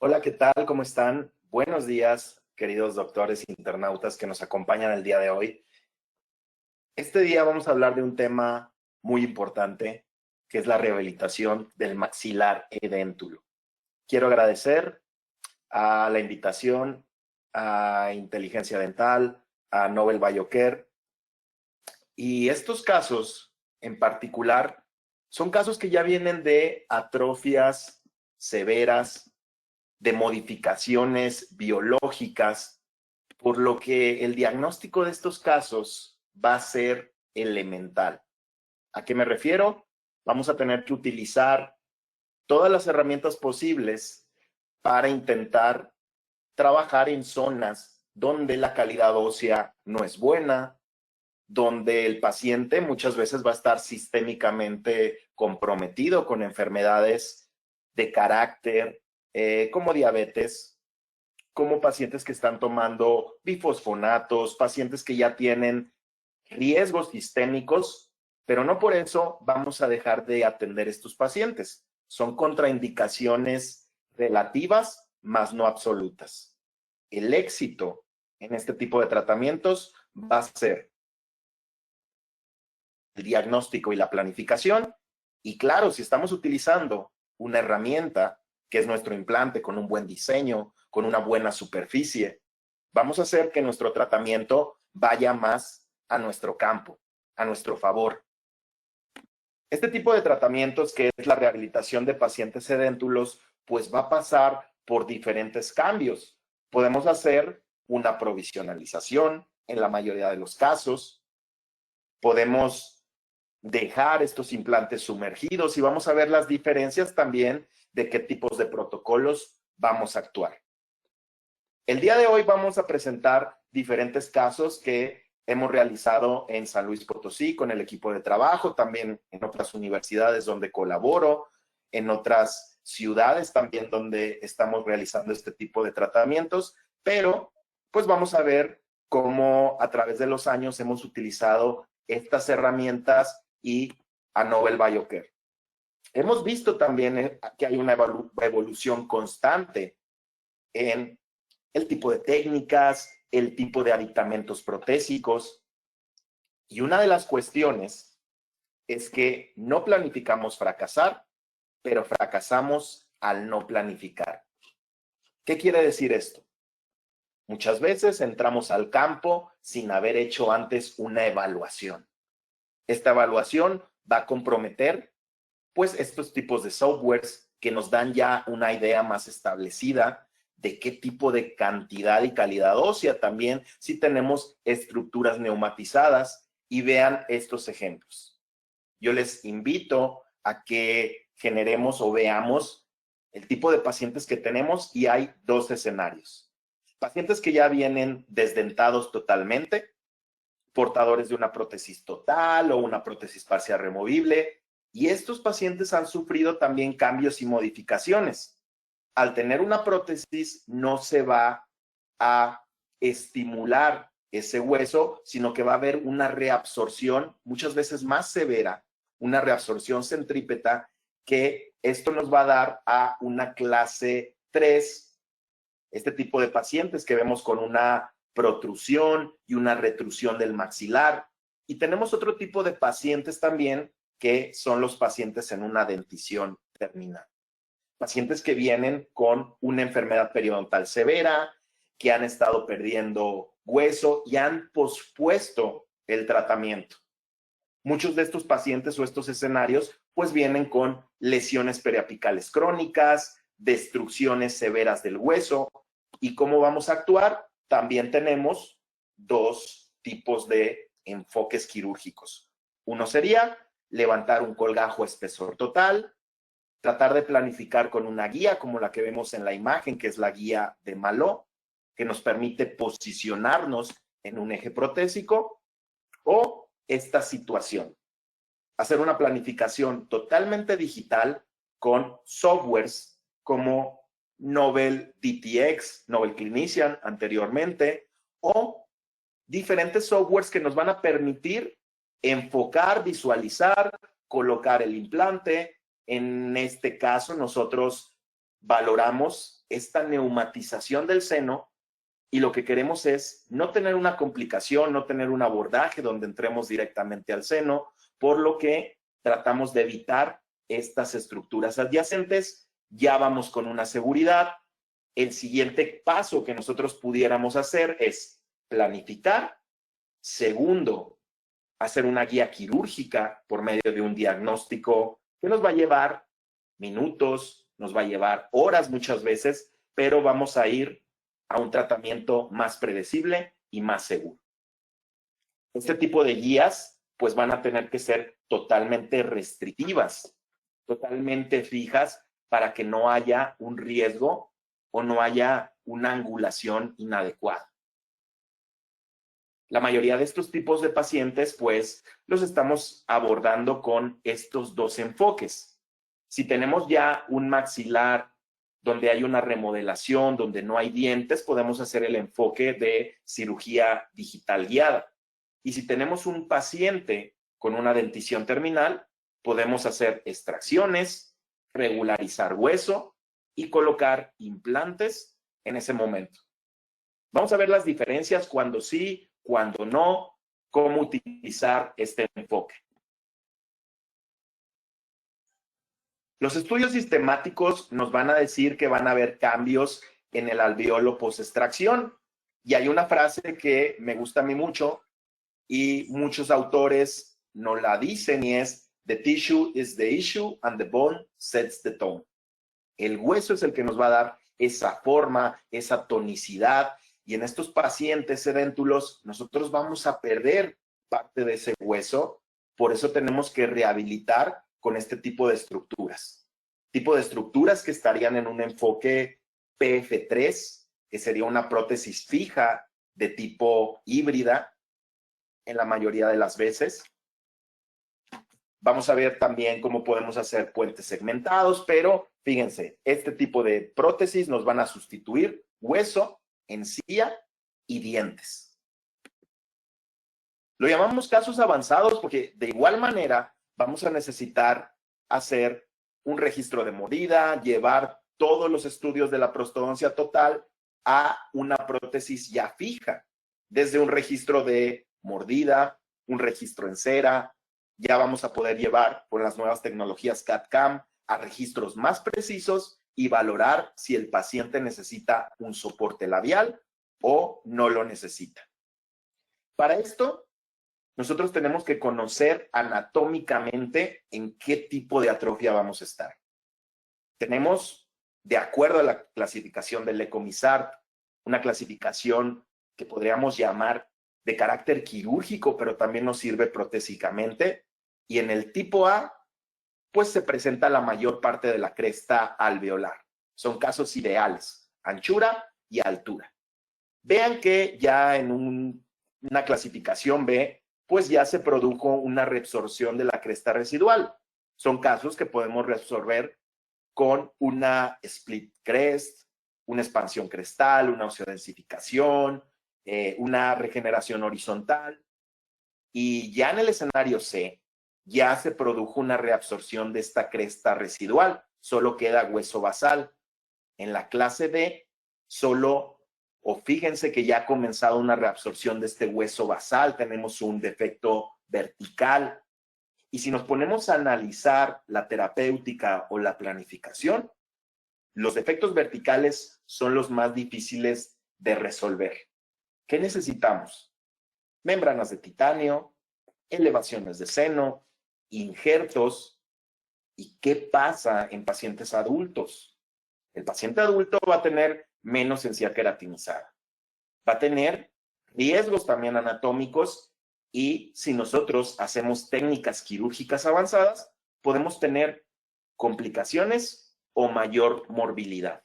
Hola, ¿qué tal? ¿Cómo están? Buenos días, queridos doctores internautas que nos acompañan el día de hoy. Este día vamos a hablar de un tema muy importante, que es la rehabilitación del maxilar edéntulo. Quiero agradecer a la invitación a Inteligencia Dental, a Nobel Biocare. Y estos casos en particular son casos que ya vienen de atrofias severas, de modificaciones biológicas, por lo que el diagnóstico de estos casos va a ser elemental. ¿A qué me refiero? Vamos a tener que utilizar todas las herramientas posibles para intentar trabajar en zonas donde la calidad ósea no es buena, donde el paciente muchas veces va a estar sistémicamente comprometido con enfermedades de carácter, como diabetes, como pacientes que están tomando bifosfonatos, pacientes que ya tienen riesgos sistémicos, pero no por eso vamos a dejar de atender estos pacientes. Son contraindicaciones relativas, más no absolutas. El éxito en este tipo de tratamientos va a ser el diagnóstico y la planificación. Y claro, si estamos utilizando una herramienta que es nuestro implante con un buen diseño, con una buena superficie, vamos a hacer que nuestro tratamiento vaya más a nuestro campo, a nuestro favor. Este tipo de tratamientos, que es la rehabilitación de pacientes edéntulos, pues va a pasar por diferentes cambios. Podemos hacer una provisionalización en la mayoría de los casos. Podemos dejar estos implantes sumergidos y vamos a ver las diferencias también de qué tipos de protocolos vamos a actuar. El día de hoy vamos a presentar diferentes casos que hemos realizado en San Luis Potosí con el equipo de trabajo, también en otras universidades donde colaboro, en otras ciudades también donde estamos realizando este tipo de tratamientos, pero pues vamos a ver cómo a través de los años hemos utilizado estas herramientas y a Nobel Biocare. Hemos visto también que hay una evolución constante en el tipo de técnicas, el tipo de aditamentos protésicos. Y una de las cuestiones es que no planificamos fracasar, pero fracasamos al no planificar. ¿Qué quiere decir esto? Muchas veces entramos al campo sin haber hecho antes una evaluación. Esta evaluación va a comprometer pues estos tipos de softwares que nos dan ya una idea más establecida de qué tipo de cantidad y calidad ósea, también si tenemos estructuras neumatizadas, y vean estos ejemplos. Yo les invito a que generemos o veamos el tipo de pacientes que tenemos, y hay dos escenarios. Pacientes que ya vienen desdentados totalmente, portadores de una prótesis total o una prótesis parcial removible, y estos pacientes han sufrido también cambios y modificaciones. Al tener una prótesis no se va a estimular ese hueso, sino que va a haber una reabsorción muchas veces más severa, una reabsorción centrípeta, que esto nos va a dar a una clase 3, este tipo de pacientes que vemos con una protrusión y una retrusión del maxilar. Y tenemos otro tipo de pacientes también, que son los pacientes en una dentición terminal. Pacientes que vienen con una enfermedad periodontal severa, que han estado perdiendo hueso y han pospuesto el tratamiento. Muchos de estos pacientes o estos escenarios pues vienen con lesiones periapicales crónicas, destrucciones severas del hueso. ¿Y cómo vamos a actuar? También tenemos dos tipos de enfoques quirúrgicos. Uno sería levantar un colgajo espesor total, tratar de planificar con una guía como la que vemos en la imagen, que es la guía de Maló, que nos permite posicionarnos en un eje protésico, o esta situación, hacer una planificación totalmente digital con softwares como Nobel DTX, Nobel Clinician anteriormente, o diferentes softwares que nos van a permitir enfocar, visualizar, colocar el implante. En este caso, nosotros valoramos esta neumatización del seno y lo que queremos es no tener una complicación, no tener un abordaje donde entremos directamente al seno, por lo que tratamos de evitar estas estructuras adyacentes. Ya vamos con una seguridad. El siguiente paso que nosotros pudiéramos hacer es planificar. Segundo, hacer una guía quirúrgica por medio de un diagnóstico que nos va a llevar minutos, nos va a llevar horas muchas veces, pero vamos a ir a un tratamiento más predecible y más seguro. Este tipo de guías pues van a tener que ser totalmente restrictivas, totalmente fijas para que no haya un riesgo o no haya una angulación inadecuada. La mayoría de estos tipos de pacientes pues los estamos abordando con estos dos enfoques. Si tenemos ya un maxilar donde hay una remodelación, donde no hay dientes, podemos hacer el enfoque de cirugía digital guiada. Y si tenemos un paciente con una dentición terminal, podemos hacer extracciones, regularizar hueso y colocar implantes en ese momento. Vamos a ver las diferencias cuando sí, cuando no, cómo utilizar este enfoque. Los estudios sistemáticos nos van a decir que van a haber cambios en el alveolo post-extracción. Y hay una frase que me gusta a mí mucho y muchos autores no la dicen y es: "The tissue is the issue and the bone sets the tone". El hueso es el que nos va a dar esa forma, esa tonicidad. Y en estos pacientes edéntulos nosotros vamos a perder parte de ese hueso. Por eso tenemos que rehabilitar con este tipo de estructuras. Tipo de estructuras que estarían en un enfoque PF3, que sería una prótesis fija de tipo híbrida en la mayoría de las veces. Vamos a ver también cómo podemos hacer puentes segmentados, pero fíjense, este tipo de prótesis nos van a sustituir hueso, encía y dientes. Lo llamamos casos avanzados porque de igual manera vamos a necesitar hacer un registro de mordida, llevar todos los estudios de la prostodoncia total a una prótesis ya fija, desde un registro de mordida, un registro en cera. Ya vamos a poder llevar con las nuevas tecnologías CAD/CAM a registros más precisos y valorar si el paciente necesita un soporte labial o no lo necesita. Para esto, nosotros tenemos que conocer anatómicamente en qué tipo de atrofia vamos a estar. Tenemos, de acuerdo a la clasificación del Lecomizart, una clasificación que podríamos llamar de carácter quirúrgico, pero también nos sirve protésicamente. Y en el tipo A, pues se presenta la mayor parte de la cresta alveolar. Son casos ideales, anchura y altura. Vean que ya en una clasificación B, pues ya se produjo una reabsorción de la cresta residual. Son casos que podemos reabsorber con una split crest, una expansión crestal, una osteodensificación, una regeneración horizontal. Y ya en el escenario C, ya se produjo una reabsorción de esta cresta residual, solo queda hueso basal. En la clase D, fíjense que ya ha comenzado una reabsorción de este hueso basal, tenemos un defecto vertical. Y si nos ponemos a analizar la terapéutica o la planificación, los defectos verticales son los más difíciles de resolver. ¿Qué necesitamos? Membranas de titanio, elevaciones de seno, injertos. ¿Y qué pasa en pacientes adultos? El paciente adulto va a tener menos encía queratinizada. Va a tener riesgos también anatómicos y si nosotros hacemos técnicas quirúrgicas avanzadas, podemos tener complicaciones o mayor morbilidad.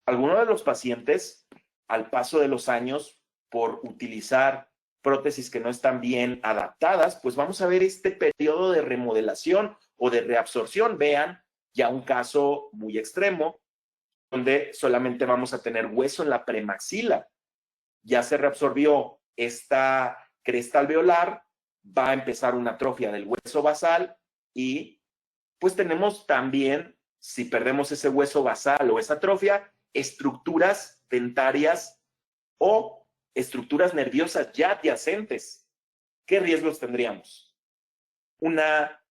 Algunos de los pacientes, al paso de los años, por utilizar prótesis que no están bien adaptadas, pues vamos a ver este periodo de remodelación o de reabsorción. Vean ya un caso muy extremo, donde solamente vamos a tener hueso en la premaxila. Ya se reabsorbió esta cresta alveolar, va a empezar una atrofia del hueso basal y pues tenemos también si perdemos ese hueso basal o esa atrofia, estructuras dentarias o estructuras nerviosas ya adyacentes. ¿Qué riesgos tendríamos? Una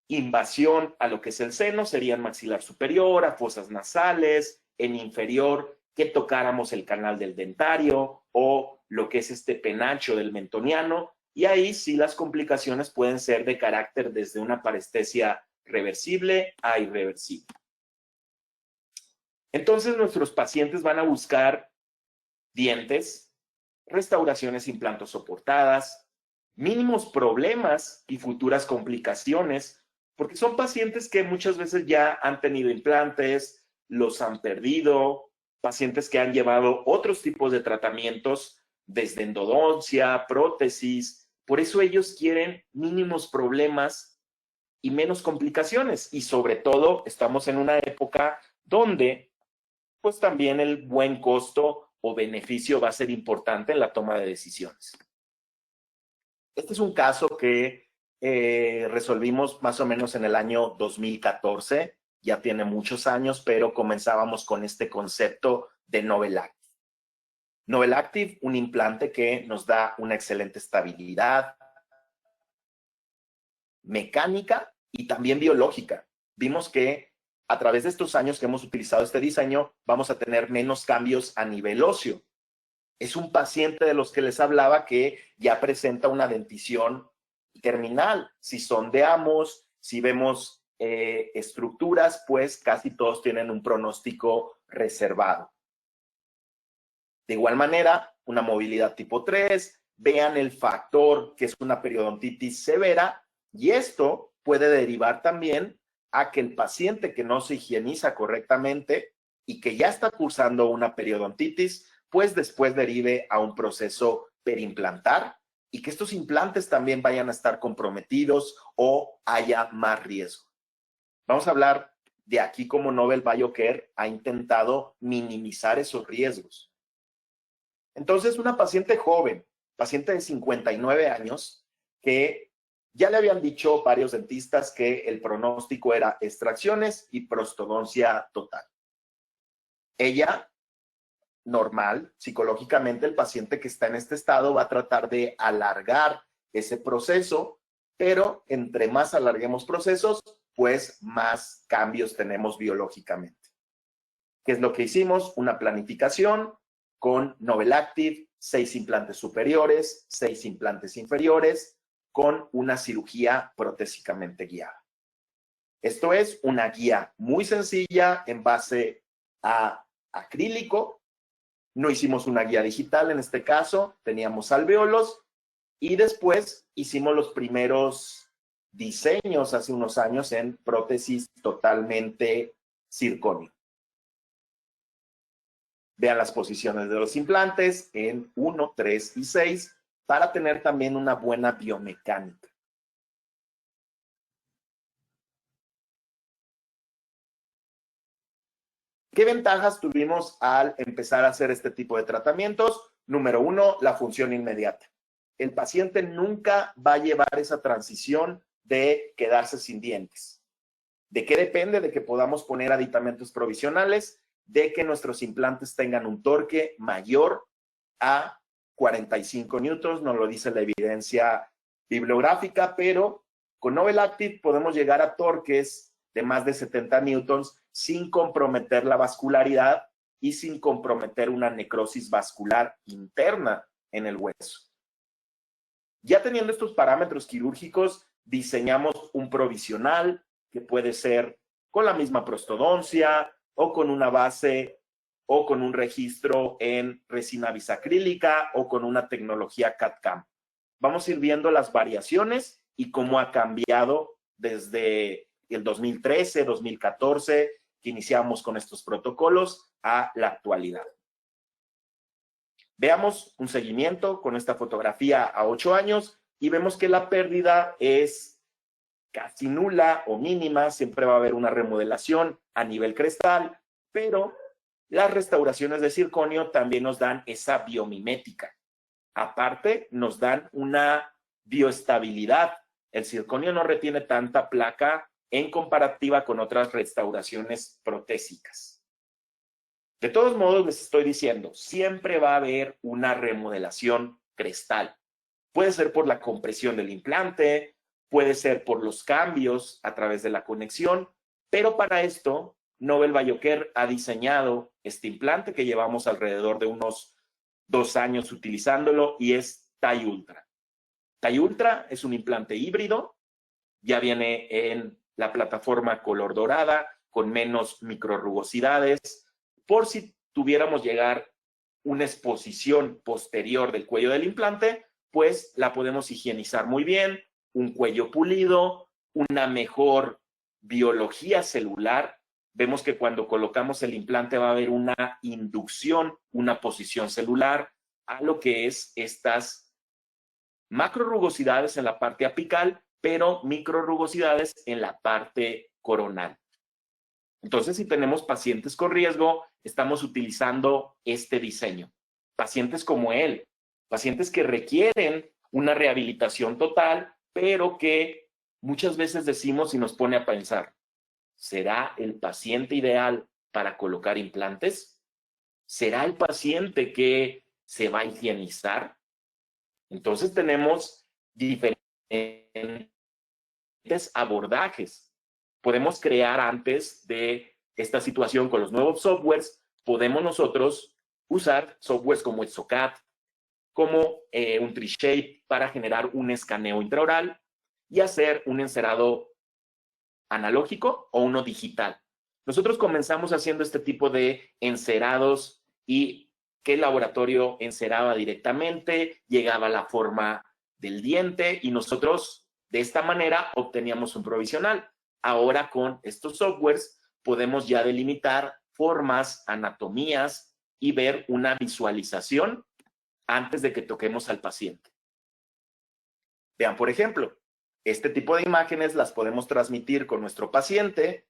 invasión a lo que es el seno, serían maxilar superior, a fosas nasales, en inferior, que tocáramos el canal del dentario o lo que es este penacho del mentoniano, y ahí sí las complicaciones pueden ser de carácter desde una parestesia reversible a irreversible. Entonces nuestros pacientes van a buscar dientes, restauraciones implantosoportadas, mínimos problemas y futuras complicaciones, porque son pacientes que muchas veces ya han tenido implantes, los han perdido, pacientes que han llevado otros tipos de tratamientos, desde endodoncia, prótesis. Por eso ellos quieren mínimos problemas y menos complicaciones. Y sobre todo, estamos en una época donde, pues también el buen costo o beneficio va a ser importante en la toma de decisiones. Este es un caso que resolvimos más o menos en el año 2014, ya tiene muchos años, pero comenzábamos con este concepto de Nobel Active. Nobel Active, un implante que nos da una excelente estabilidad mecánica y también biológica. Vimos que a través de estos años que hemos utilizado este diseño, vamos a tener menos cambios a nivel óseo. Es un paciente de los que les hablaba que ya presenta una dentición terminal. Si sondeamos, si vemos estructuras, pues casi todos tienen un pronóstico reservado. De igual manera, una movilidad tipo 3, vean el factor que es una periodontitis severa, y esto puede derivar también a que el paciente que no se higieniza correctamente y que ya está cursando una periodontitis, pues después derive a un proceso perimplantar y que estos implantes también vayan a estar comprometidos o haya más riesgo. Vamos a hablar de aquí cómo Nobel Biocare ha intentado minimizar esos riesgos. Entonces, una paciente joven, paciente de 59 años, que ya le habían dicho varios dentistas que el pronóstico era extracciones y prostodoncia total. Ella, normal, psicológicamente, el paciente que está en este estado va a tratar de alargar ese proceso, pero entre más alarguemos procesos, pues más cambios tenemos biológicamente. ¿Qué es lo que hicimos? Una planificación con Nobel Active, 6 implantes superiores, 6 implantes inferiores, con una cirugía protésicamente guiada. Esto es una guía muy sencilla en base a acrílico. No hicimos una guía digital en este caso, teníamos alvéolos y después hicimos los primeros diseños hace unos años en prótesis totalmente circonio. Vean las posiciones de los implantes en 1, 3 y 6 para tener también una buena biomecánica. ¿Qué ventajas tuvimos al empezar a hacer este tipo de tratamientos? Número 1, la función inmediata. El paciente nunca va a llevar esa transición de quedarse sin dientes. ¿De qué depende? De que podamos poner aditamentos provisionales, de que nuestros implantes tengan un torque mayor a 45 newtons, nos lo dice la evidencia bibliográfica, pero con Nobel Active podemos llegar a torques de más de 70 newtons sin comprometer la vascularidad y sin comprometer una necrosis vascular interna en el hueso. Ya teniendo estos parámetros quirúrgicos, diseñamos un provisional que puede ser con la misma prostodoncia o con una base o con un registro en resina bisacrílica o con una tecnología CAD/CAM. Vamos a ir viendo las variaciones y cómo ha cambiado desde el 2013, 2014, que iniciamos con estos protocolos, a la actualidad. Veamos un seguimiento con esta fotografía a 8 años y vemos que la pérdida es casi nula o mínima, siempre va a haber una remodelación a nivel crestal, pero las restauraciones de circonio también nos dan esa biomimética. Aparte, nos dan una bioestabilidad. El circonio no retiene tanta placa en comparativa con otras restauraciones protésicas. De todos modos, les estoy diciendo, siempre va a haber una remodelación crestal. Puede ser por la compresión del implante, puede ser por los cambios a través de la conexión, pero para esto, Nobel Biocare ha diseñado este implante que llevamos alrededor de unos 2 años utilizándolo y es TAI Ultra. TAI Ultra es un implante híbrido, ya viene en la plataforma color dorada, con menos microrrugosidades, por si tuviéramos llegar una exposición posterior del cuello del implante, pues la podemos higienizar muy bien, un cuello pulido, una mejor biología celular. Vemos que cuando colocamos el implante va a haber una inducción, una posición celular a lo que es estas macrorrugosidades en la parte apical, pero microrrugosidades en la parte coronal. Entonces, si tenemos pacientes con riesgo, estamos utilizando este diseño. Pacientes como él, pacientes que requieren una rehabilitación total, pero que muchas veces decimos y nos pone a pensar, ¿será el paciente ideal para colocar implantes? ¿Será el paciente que se va a higienizar? Entonces tenemos diferentes abordajes. Podemos crear antes de esta situación con los nuevos softwares, podemos nosotros usar softwares como Exocad, como un Trishape para generar un escaneo intraoral y hacer un encerado analógico o uno digital. Nosotros comenzamos haciendo este tipo de encerados y que el laboratorio enceraba directamente, llegaba a la forma del diente y nosotros de esta manera obteníamos un provisional. Ahora con estos softwares podemos ya delimitar formas, anatomías y ver una visualización antes de que toquemos al paciente. Vean, por ejemplo, este tipo de imágenes las podemos transmitir con nuestro paciente,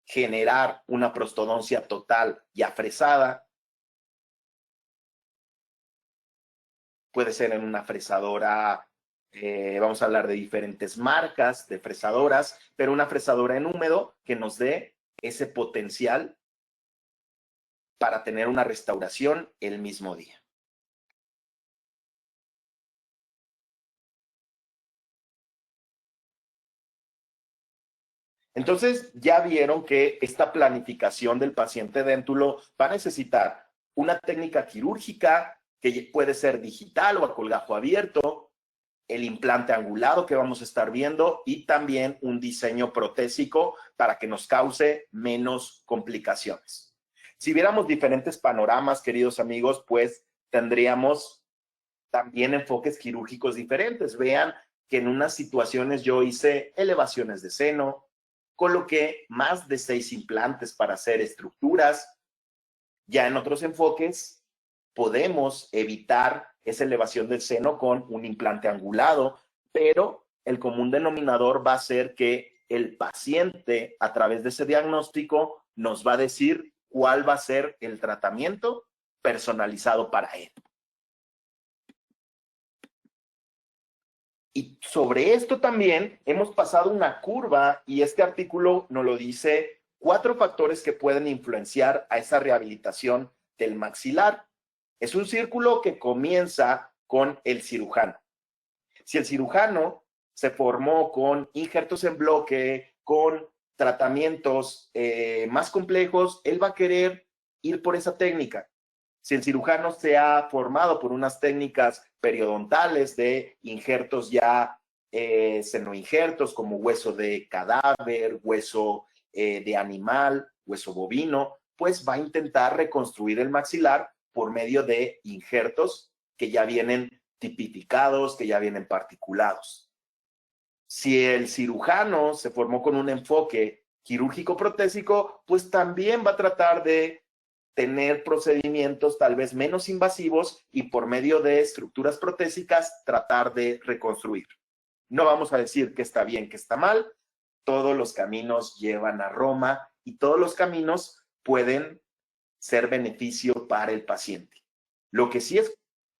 generar una prostodoncia total ya fresada. Puede ser en una fresadora, vamos a hablar de diferentes marcas de fresadoras, pero una fresadora en húmedo que nos dé ese potencial para tener una restauración el mismo día. Entonces, ya vieron que esta planificación del paciente déntulo va a necesitar una técnica quirúrgica que puede ser digital o a colgajo abierto, el implante angulado que vamos a estar viendo y también un diseño protésico para que nos cause menos complicaciones. Si viéramos diferentes panoramas, queridos amigos, pues tendríamos también enfoques quirúrgicos diferentes. Vean que en unas situaciones yo hice elevaciones de seno, coloqué más de 6 implantes para hacer estructuras. Ya en otros enfoques podemos evitar esa elevación del seno con un implante angulado, pero el común denominador va a ser que el paciente a través de ese diagnóstico nos va a decir cuál va a ser el tratamiento personalizado para él. Y sobre esto también hemos pasado una curva y este artículo nos lo dice 4 factores que pueden influenciar a esa rehabilitación del maxilar. Es un círculo que comienza con el cirujano. Si el cirujano se formó con injertos en bloque, con tratamientos más complejos, él va a querer ir por esa técnica. Si el cirujano se ha formado por unas técnicas periodontales de injertos ya senoinjertos como hueso de cadáver, hueso de animal, hueso bovino, pues va a intentar reconstruir el maxilar por medio de injertos que ya vienen tipificados, que ya vienen particulados. Si el cirujano se formó con un enfoque quirúrgico protésico, pues también va a tratar de tener procedimientos tal vez menos invasivos y por medio de estructuras protésicas tratar de reconstruir. No vamos a decir que está bien, que está mal. Todos los caminos llevan a Roma y todos los caminos pueden ser beneficio para el paciente. Lo que sí es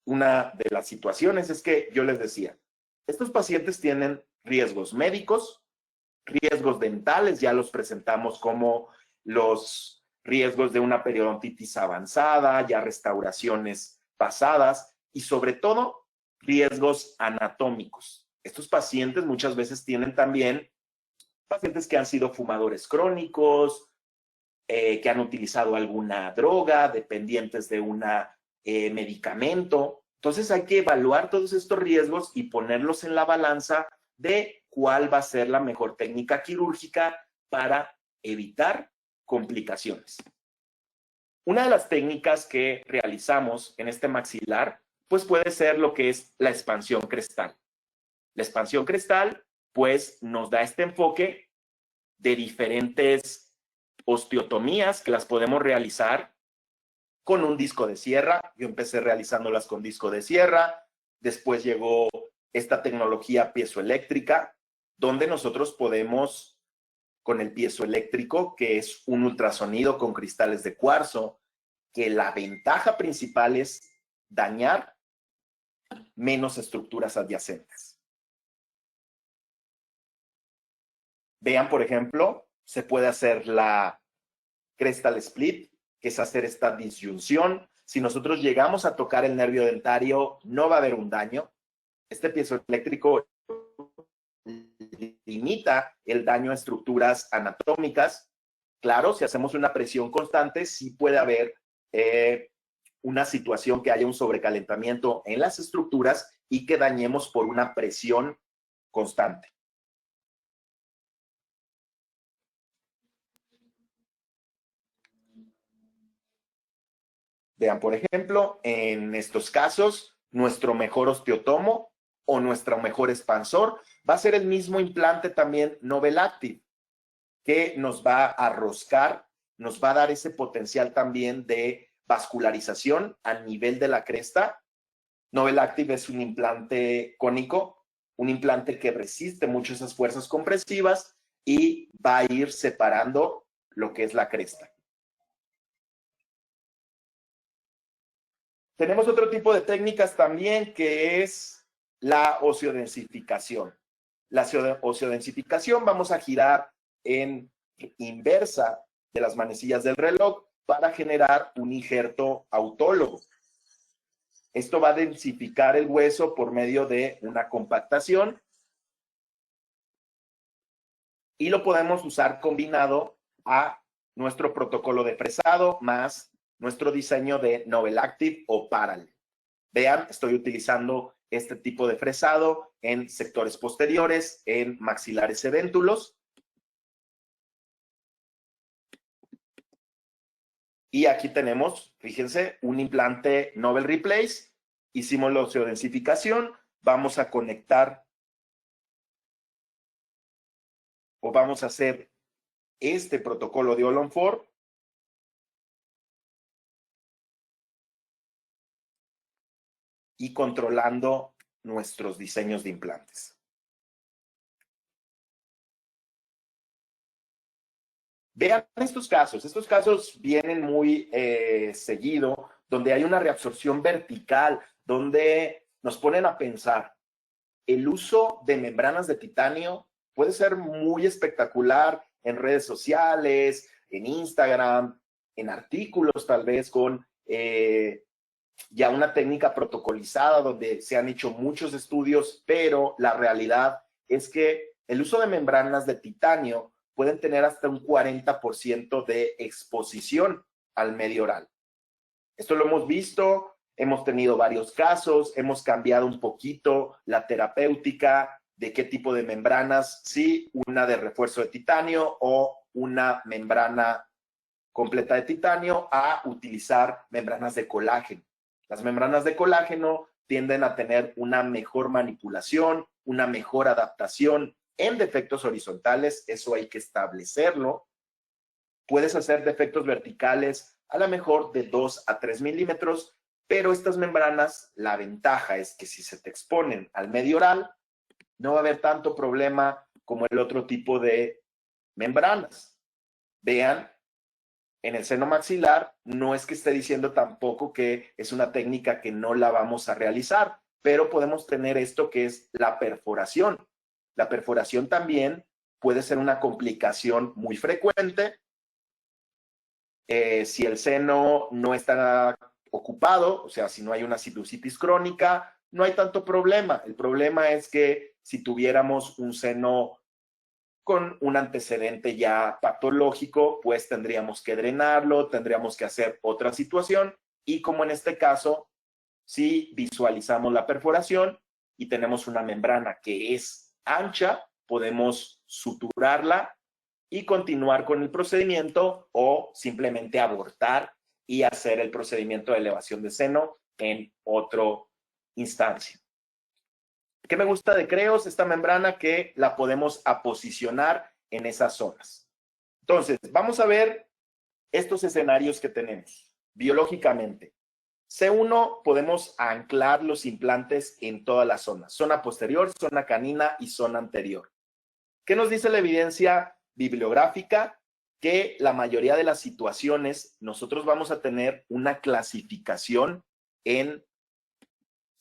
una de las situaciones es que yo les decía, estos pacientes tienen riesgos médicos, Riesgos dentales ya los presentamos como los riesgos de una periodontitis avanzada, ya restauraciones pasadas y sobre todo riesgos anatómicos. Estos pacientes muchas veces tienen también pacientes que han sido fumadores crónicos, que han utilizado alguna droga, dependientes de un medicamento. Entonces hay que evaluar todos estos riesgos y ponerlos en la balanza de cuál va a ser la mejor técnica quirúrgica para evitar complicaciones. Una de las técnicas que realizamos en este maxilar, pues puede ser lo que es la expansión crestal. La expansión crestal, pues nos da este enfoque de diferentes osteotomías que las podemos realizar con un disco de sierra. Yo empecé realizándolas con disco de sierra, después llegó esta tecnología piezoeléctrica, donde nosotros podemos, con el piezoeléctrico, que es un ultrasonido con cristales de cuarzo, que la ventaja principal es dañar menos estructuras adyacentes. Vean, por ejemplo, se puede hacer la crestal split, que es hacer esta disyunción. Si nosotros llegamos a tocar el nervio dentario, no va a haber un daño. Este piezoeléctrico limita el daño a estructuras anatómicas. Claro, si hacemos una presión constante, sí puede haber una situación que haya un sobrecalentamiento en las estructuras y que dañemos por una presión constante. Vean, por ejemplo, en estos casos, nuestro mejor osteotomo o nuestro mejor expansor va a ser el mismo implante también Nobel Active, que nos va a roscar, nos va a dar ese potencial también de vascularización a nivel de la cresta. Nobel Active es un implante cónico, un implante que resiste mucho esas fuerzas compresivas y va a ir separando lo que es la cresta. Tenemos otro tipo de técnicas también, que es la ociodensificación. La ociodensificación vamos a girar en inversa de las manecillas del reloj para generar un injerto autólogo. Esto va a densificar el hueso por medio de una compactación y lo podemos usar combinado a nuestro protocolo de fresado más nuestro diseño de Nobel Active o Parallel. Vean, estoy utilizando este tipo de fresado en sectores posteriores, en maxilares edéntulos. Y aquí tenemos, fíjense, un implante Nobel Replace. Hicimos la ociodensificación. Vamos a conectar o vamos a hacer este protocolo de All-on-4. Y controlando nuestros diseños de implantes. Vean estos casos vienen muy seguido, donde hay una reabsorción vertical, donde nos ponen a pensar, el uso de membranas de titanio puede ser muy espectacular en redes sociales, en Instagram, en artículos tal vez con ya una técnica protocolizada donde se han hecho muchos estudios, pero la realidad es que el uso de membranas de titanio pueden tener hasta un 40% de exposición al medio oral. Esto lo hemos visto, hemos tenido varios casos, hemos cambiado un poquito la terapéutica de qué tipo de membranas, si una de refuerzo de titanio o una membrana completa de titanio a utilizar membranas de colágeno. Las membranas de colágeno tienden a tener una mejor manipulación, una mejor adaptación en defectos horizontales, eso hay que establecerlo. Puedes hacer defectos verticales a lo mejor de 2 a 3 milímetros, pero estas membranas, la ventaja es que si se te exponen al medio oral, no va a haber tanto problema como el otro tipo de membranas. Vean, en el seno maxilar, no es que esté diciendo tampoco que es una técnica que no la vamos a realizar, pero podemos tener esto que es la perforación. La perforación también puede ser una complicación muy frecuente. Si el seno no está ocupado, o sea, si no hay una sinusitis crónica, no hay tanto problema. El problema es que si tuviéramos un seno con un antecedente ya patológico, pues tendríamos que drenarlo, tendríamos que hacer otra situación y como en este caso, si visualizamos la perforación y tenemos una membrana que es ancha, podemos suturarla y continuar con el procedimiento o simplemente abortar y hacer el procedimiento de elevación de seno en otra instancia. ¿Qué me gusta de Creos? Esta membrana que la podemos aposicionar en esas zonas. Entonces, vamos a ver estos escenarios que tenemos biológicamente. C1, podemos anclar los implantes en todas las zonas. Zona posterior, zona canina y zona anterior. ¿Qué nos dice la evidencia bibliográfica? Que la mayoría de las situaciones nosotros vamos a tener una clasificación en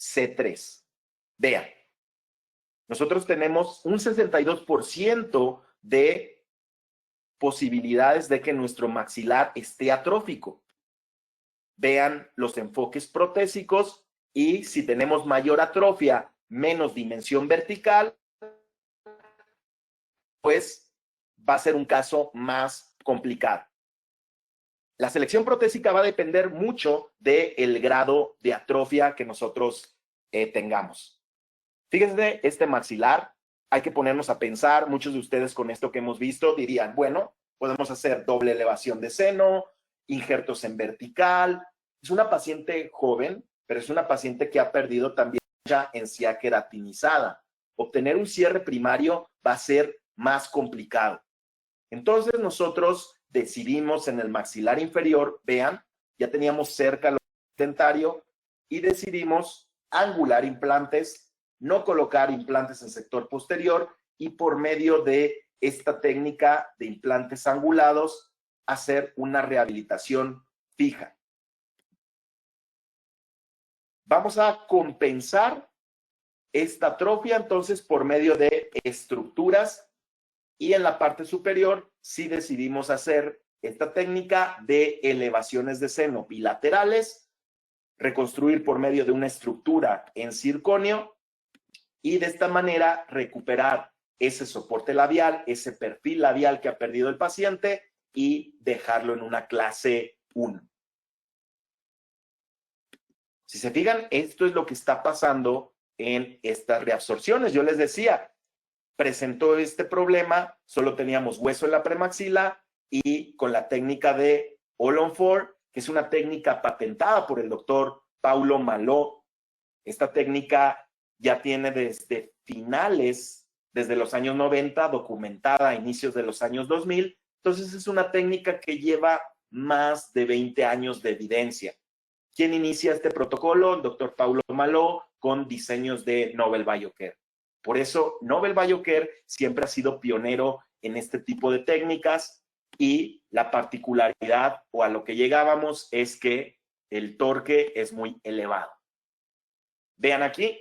C3. Vean, nosotros tenemos un 62% de posibilidades de que nuestro maxilar esté atrófico. Vean los enfoques protésicos y si tenemos mayor atrofia, menos dimensión vertical, pues va a ser un caso más complicado. La selección protésica va a depender mucho del grado de atrofia que nosotros tengamos. Fíjense, este maxilar, hay que ponernos a pensar, muchos de ustedes con esto que hemos visto dirían, bueno, podemos hacer doble elevación de seno, injertos en vertical. Es una paciente joven, pero es una paciente que ha perdido también ya encía queratinizada. Obtener un cierre primario va a ser más complicado. Entonces nosotros decidimos en el maxilar inferior, vean, ya teníamos cerca el dentario y decidimos angular implantes, no colocar implantes en sector posterior y por medio de esta técnica de implantes angulados, hacer una rehabilitación fija. Vamos a compensar esta atrofia entonces por medio de estructuras y en la parte superior sí decidimos hacer esta técnica de elevaciones de seno bilaterales, reconstruir por medio de una estructura en circonio y de esta manera recuperar ese soporte labial, ese perfil labial que ha perdido el paciente y dejarlo en una clase 1. Si se fijan, esto es lo que está pasando en estas reabsorciones. Yo les decía, presentó este problema, solo teníamos hueso en la premaxila y con la técnica de All-on-4, que es una técnica patentada por el doctor Paulo Maló. Esta técnica ya tiene desde finales, desde los años 90, documentada a inicios de los años 2000. Entonces es una técnica que lleva más de 20 años de evidencia. ¿Quién inicia este protocolo? El doctor Paulo Maló con diseños de Nobel Biocare. Por eso, Nobel Biocare siempre ha sido pionero en este tipo de técnicas y la particularidad o a lo que llegábamos es que el torque es muy elevado. Vean aquí,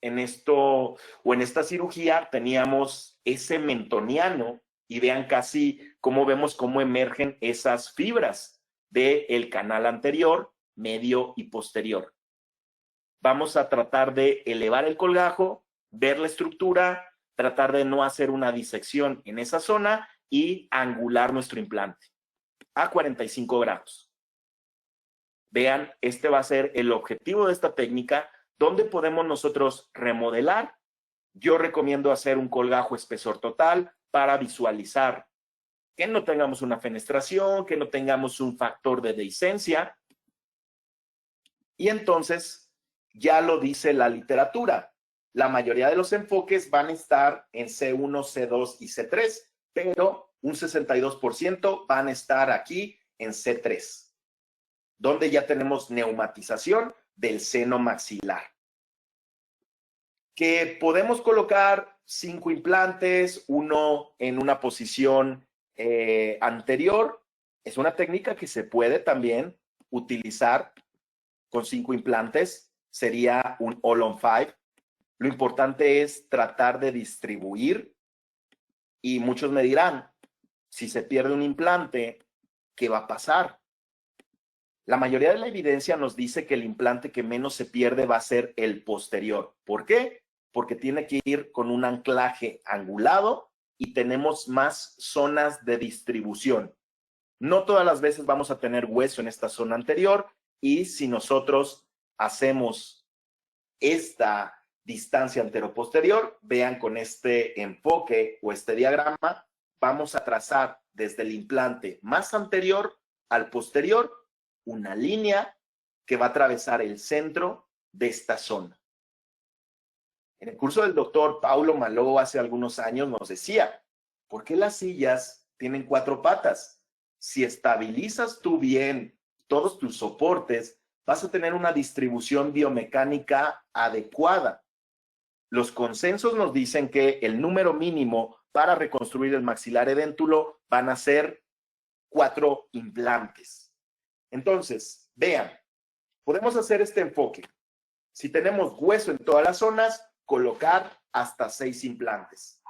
en esto o en esta cirugía teníamos ese mentoniano y vean casi cómo vemos cómo emergen esas fibras del canal anterior, medio y posterior. Vamos a tratar de elevar el colgajo, ver la estructura, tratar de no hacer una disección en esa zona y angular nuestro implante a 45 grados. Vean, este va a ser el objetivo de esta técnica, donde podemos nosotros remodelar. Yo recomiendo hacer un colgajo espesor total para visualizar que no tengamos una fenestración, que no tengamos un factor de dehiscencia. Y entonces, ya lo dice la literatura. La mayoría de los enfoques van a estar en C1, C2 y C3, pero un 62% van a estar aquí en C3, donde ya tenemos neumatización del seno maxilar. Que podemos colocar 5 implantes, uno en una posición anterior. Es una técnica que se puede también utilizar con 5 implantes. Sería un all-on-5. Lo importante es tratar de distribuir Y muchos me dirán, si se pierde un implante, ¿qué va a pasar? La mayoría de la evidencia nos dice que el implante que menos se pierde va a ser el posterior. ¿Por qué? Porque tiene que ir con un anclaje angulado y tenemos más zonas de distribución. No todas las veces vamos a tener hueso en esta zona anterior, y si nosotros hacemos esta distancia anteroposterior, vean con este enfoque o este diagrama, vamos a trazar desde el implante más anterior al posterior una línea que va a atravesar el centro de esta zona. En el curso del doctor Paulo Maló hace algunos años nos decía, ¿por qué las sillas tienen 4 patas? Si estabilizas tú bien todos tus soportes, vas a tener una distribución biomecánica adecuada. Los consensos nos dicen que el número mínimo para reconstruir el maxilar edéntulo van a ser 4 implantes. Entonces, vean, podemos hacer este enfoque. Si tenemos hueso en todas las zonas, colocar hasta 6 implantes.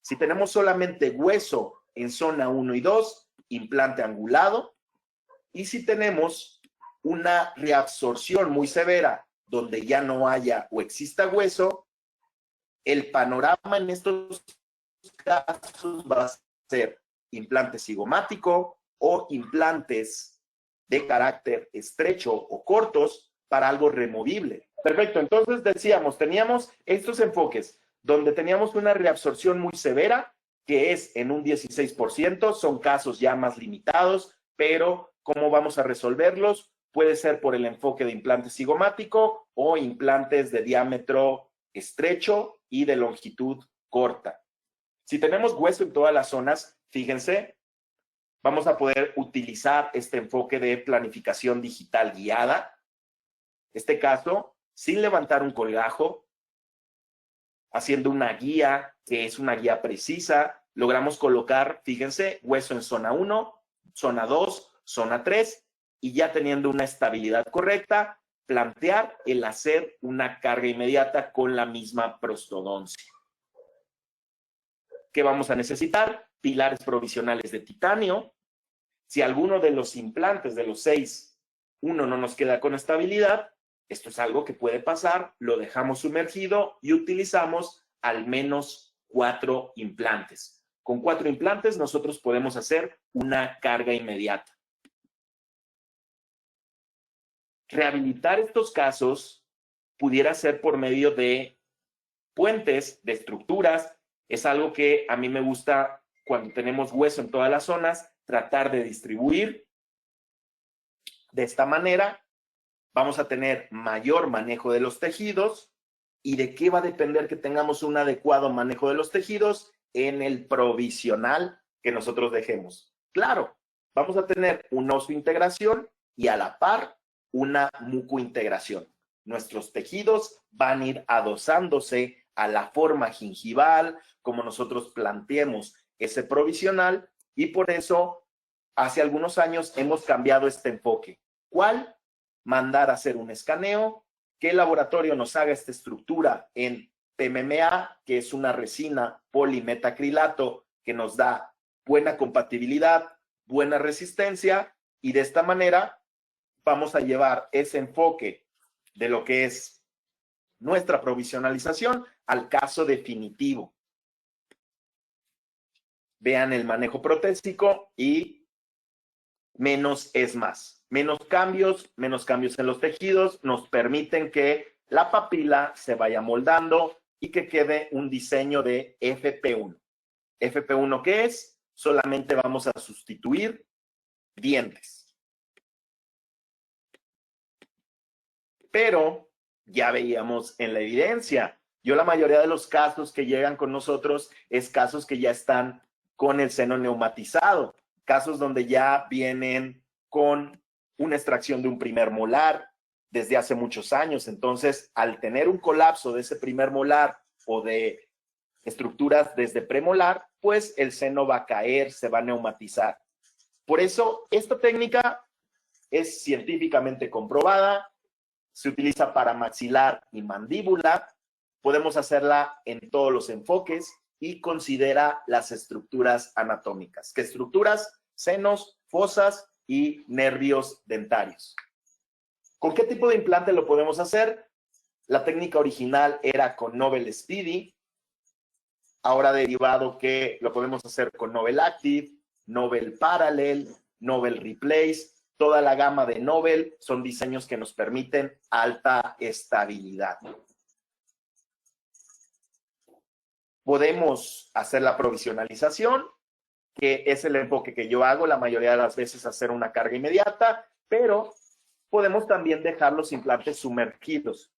Si tenemos solamente hueso en zona 1 y 2, implante angulado. Y si tenemos una reabsorción muy severa donde ya no haya o exista hueso, el panorama en estos casos va a ser implante cigomático o implantes de carácter estrecho o cortos para algo removible. Perfecto, entonces decíamos, teníamos estos enfoques donde teníamos una reabsorción muy severa, que es en un 16%, son casos ya más limitados, pero ¿cómo vamos a resolverlos? Puede ser por el enfoque de implante cigomático o implantes de diámetro estrecho y de longitud corta. Si tenemos hueso en todas las zonas, fíjense, vamos a poder utilizar este enfoque de planificación digital guiada. Este caso, sin levantar un colgajo, haciendo una guía que es una guía precisa, logramos colocar, fíjense, hueso en zona 1, zona 2, zona 3, y ya teniendo una estabilidad correcta, plantear el hacer una carga inmediata con la misma prostodoncia. ¿Qué vamos a necesitar? Pilares provisionales de titanio. Si alguno de los implantes de los 6, uno no nos queda con estabilidad, esto es algo que puede pasar, lo dejamos sumergido y utilizamos al menos 4 implantes. Con 4 implantes nosotros podemos hacer una carga inmediata. Rehabilitar estos casos pudiera ser por medio de puentes, de estructuras. Es algo que a mí me gusta cuando tenemos hueso en todas las zonas, tratar de distribuir. De esta manera vamos a tener mayor manejo de los tejidos. ¿Y de qué va a depender que tengamos un adecuado manejo de los tejidos? En el provisional que nosotros dejemos. Claro, vamos a tener una osteointegración y a la par una mucointegración. Nuestros tejidos van a ir adosándose a la forma gingival, como nosotros planteemos ese provisional, y por eso hace algunos años hemos cambiado este enfoque. ¿Cuál? Mandar a hacer un escaneo, que el laboratorio nos haga esta estructura en PMMA, que es una resina polimetacrilato que nos da buena compatibilidad, buena resistencia, y de esta manera vamos a llevar ese enfoque de lo que es nuestra provisionalización al caso definitivo. Vean el manejo protésico y menos es más. Menos cambios en los tejidos nos permiten que la papila se vaya moldando y que quede un diseño de FP1. ¿FP1 qué es? Solamente vamos a sustituir dientes. Pero ya veíamos en la evidencia. Yo la mayoría de los casos que llegan con nosotros es casos que ya están con el seno neumatizado. Casos donde ya vienen con una extracción de un primer molar desde hace muchos años. Entonces, al tener un colapso de ese primer molar o de estructuras desde premolar, pues el seno va a caer, se va a neumatizar. Por eso, esta técnica es científicamente comprobada, se utiliza para maxilar y mandíbula, podemos hacerla en todos los enfoques, y considera las estructuras anatómicas. ¿Qué estructuras? Senos, fosas y nervios dentarios. ¿Con qué tipo de implante lo podemos hacer? La técnica original era con Nobel Speedy, ahora derivado que lo podemos hacer con Nobel Active, Nobel Parallel, Nobel Replace. Toda la gama de Nobel son diseños que nos permiten alta estabilidad. Podemos hacer la provisionalización, que es el enfoque que yo hago la mayoría de las veces, hacer una carga inmediata, pero podemos también dejar los implantes sumergidos.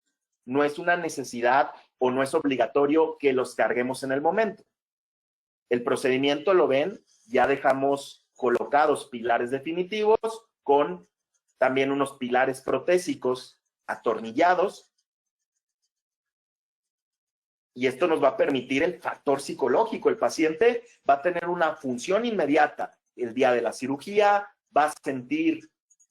No es una necesidad o no es obligatorio que los carguemos en el momento. El procedimiento, lo ven, ya dejamos colocados pilares definitivos con también unos pilares protésicos atornillados. Y esto nos va a permitir el factor psicológico. El paciente va a tener una función inmediata el día de la cirugía, va a sentir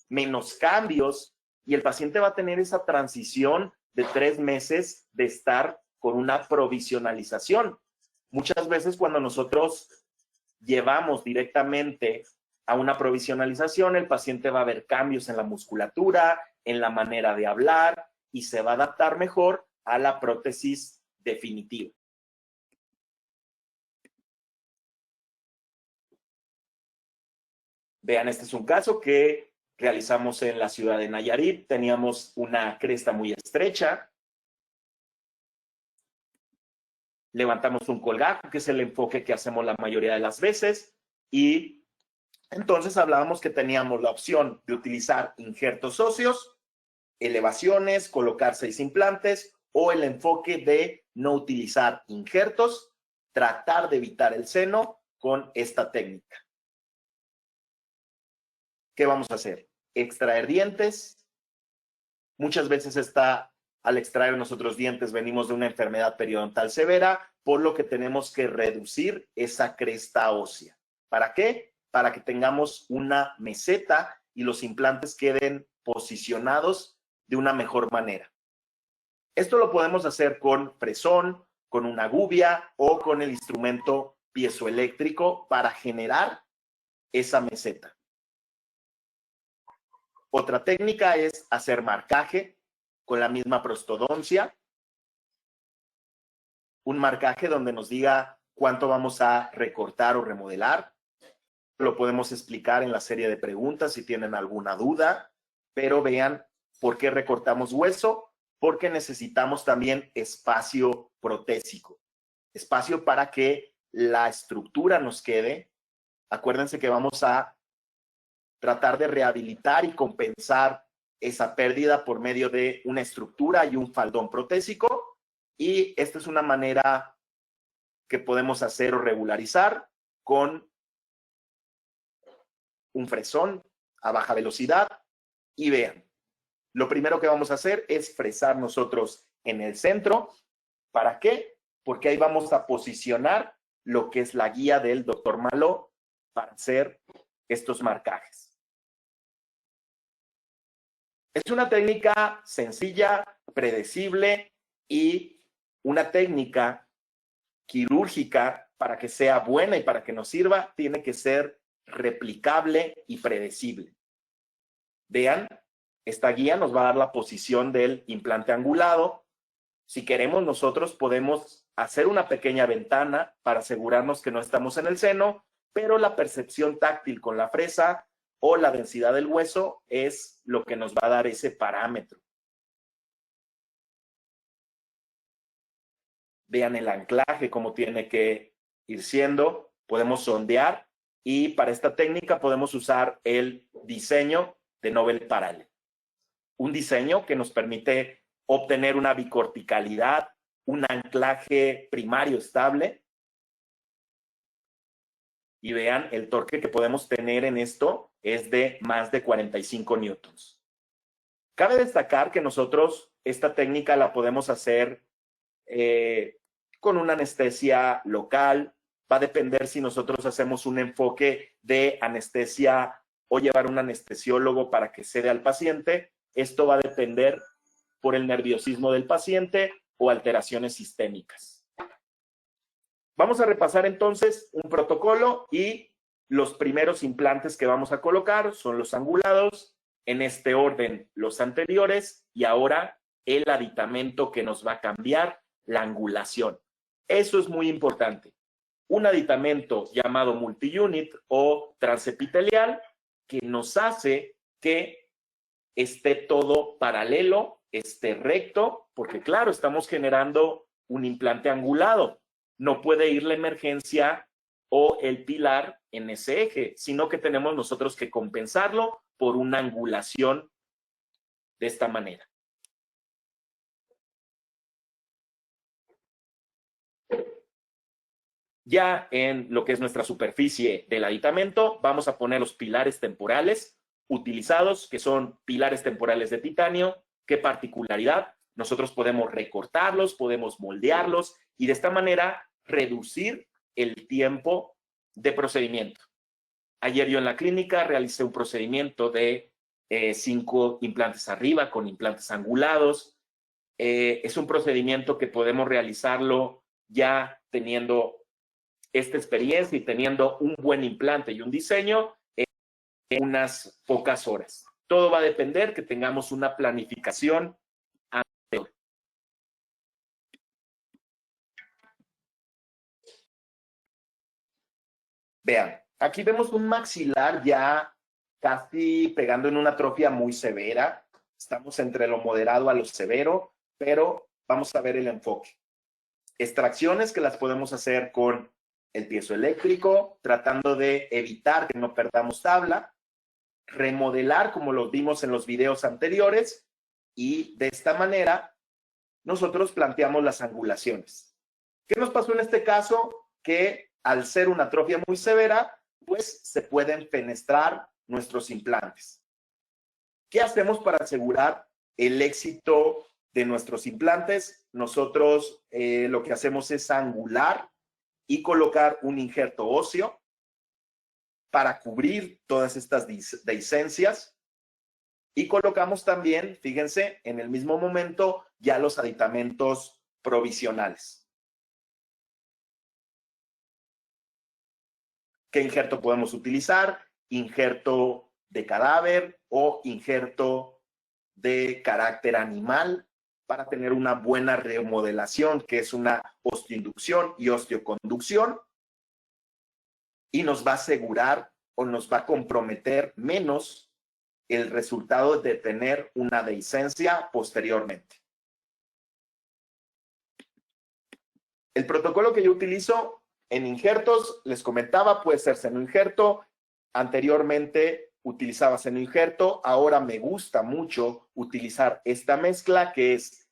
menos cambios y el paciente va a tener esa transición de 3 meses de estar con una provisionalización. Muchas veces cuando nosotros llevamos directamente a una provisionalización, el paciente va a ver cambios en la musculatura, en la manera de hablar y se va a adaptar mejor a la prótesis definitiva. Vean, este es un caso que realizamos en la ciudad de Nayarit. Teníamos una cresta muy estrecha. Levantamos un colgajo, que es el enfoque que hacemos la mayoría de las veces. Y entonces hablábamos que teníamos la opción de utilizar injertos óseos, elevaciones, colocar 6 implantes, o el enfoque de no utilizar injertos, tratar de evitar el seno con esta técnica. ¿Qué vamos a hacer? Extraer dientes. Muchas veces al extraer nosotros dientes venimos de una enfermedad periodontal severa, por lo que tenemos que reducir esa cresta ósea. ¿Para qué? Para que tengamos una meseta y los implantes queden posicionados de una mejor manera. Esto lo podemos hacer con fresón, con una gubia o con el instrumento piezoeléctrico para generar esa meseta. Otra técnica es hacer marcaje con la misma prostodoncia. Un marcaje donde nos diga cuánto vamos a recortar o remodelar. Lo podemos explicar en la serie de preguntas si tienen alguna duda, pero vean por qué recortamos hueso, porque necesitamos también espacio protésico, espacio para que la estructura nos quede. Acuérdense que vamos a tratar de rehabilitar y compensar esa pérdida por medio de una estructura y un faldón protésico, y esta es una manera que podemos hacer o regularizar con un fresón a baja velocidad. Y vean, lo primero que vamos a hacer es fresar nosotros en el centro. ¿Para qué? Porque ahí vamos a posicionar lo que es la guía del doctor Malo para hacer estos marcajes. Es una técnica sencilla, predecible y una técnica quirúrgica. Para que sea buena y para que nos sirva, tiene que ser replicable y predecible. Vean, esta guía nos va a dar la posición del implante angulado. Si queremos, nosotros podemos hacer una pequeña ventana para asegurarnos que no estamos en el seno, pero la percepción táctil con la fresa o la densidad del hueso es lo que nos va a dar ese parámetro. Vean el anclaje, cómo tiene que ir siendo. Podemos sondear y para esta técnica podemos usar el diseño de Nobel Parallel. Un diseño que nos permite obtener una bicorticalidad, un anclaje primario estable. Y vean, el torque que podemos tener en esto es de más de 45 newtons. Cabe destacar que nosotros esta técnica la podemos hacer con una anestesia local. Va a depender si nosotros hacemos un enfoque de anestesia o llevar un anestesiólogo para que cede al paciente. Esto va a depender por el nerviosismo del paciente o alteraciones sistémicas. Vamos a repasar entonces un protocolo y los primeros implantes que vamos a colocar son los angulados, en este orden los anteriores y ahora el aditamento que nos va a cambiar la angulación. Eso es muy importante. Un aditamento llamado multi-unit o transepitelial que nos hace que esté todo paralelo, esté recto, porque claro, estamos generando un implante angulado. No puede ir la emergencia o el pilar en ese eje, sino que tenemos nosotros que compensarlo por una angulación de esta manera. Ya en lo que es nuestra superficie del aditamento, vamos a poner los pilares temporales utilizados, que son pilares temporales de titanio. ¿Qué particularidad? Nosotros podemos recortarlos, podemos moldearlos y de esta manera reducir el tiempo de procedimiento. Ayer yo en la clínica realicé un procedimiento de 5 implantes arriba con implantes angulados. Es un procedimiento que podemos realizarlo ya teniendo esta experiencia y teniendo un buen implante y un diseño en unas pocas horas. Todo va a depender que tengamos una planificación anterior. Vean, aquí vemos un maxilar ya casi pegando en una atrofia muy severa. Estamos entre lo moderado a lo severo, pero vamos a ver el enfoque. Extracciones que las podemos hacer con el piezoeléctrico, tratando de evitar que no perdamos tabla, remodelar como lo vimos en los videos anteriores y de esta manera nosotros planteamos las angulaciones. ¿Qué nos pasó en este caso? Que al ser una atrofia muy severa, pues se pueden fenestrar nuestros implantes. ¿Qué hacemos para asegurar el éxito de nuestros implantes? Nosotros lo que hacemos es angular y colocar un injerto óseo para cubrir todas estas dehiscencias. Y colocamos también, fíjense, en el mismo momento ya los aditamentos provisionales. ¿Qué injerto podemos utilizar? Injerto de cadáver o injerto de carácter animal para tener una buena remodelación, que es una osteoinducción y osteoconducción, y nos va a asegurar o nos va a comprometer menos el resultado de tener una dehiscencia posteriormente. El protocolo que yo utilizo en injertos, les comentaba, puede ser senoinjerto. Anteriormente utilizaba senoinjerto, ahora me gusta mucho utilizar esta mezcla que es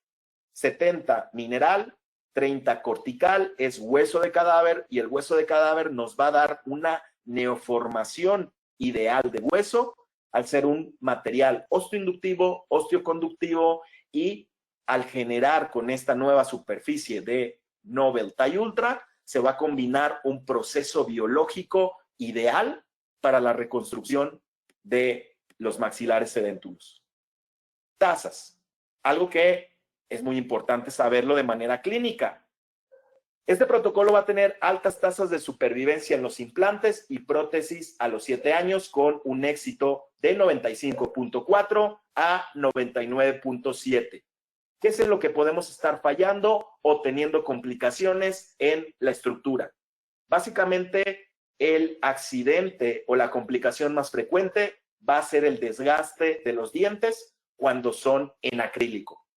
70 mineral, 30 cortical, es hueso de cadáver y el hueso de cadáver nos va a dar una neoformación ideal de hueso al ser un material osteoinductivo, osteoconductivo y al generar con esta nueva superficie de Nobel TiE Ultra se va a combinar un proceso biológico ideal para la reconstrucción de los maxilares sedentulos. Tasas, algo que es muy importante saberlo de manera clínica. Este protocolo va a tener altas tasas de supervivencia en los implantes y prótesis a los 7 años con un éxito de 95.4 a 99.7. ¿Qué es en lo que podemos estar fallando o teniendo complicaciones en la estructura? Básicamente, el accidente o la complicación más frecuente va a ser el desgaste de los dientes cuando son en acrílico.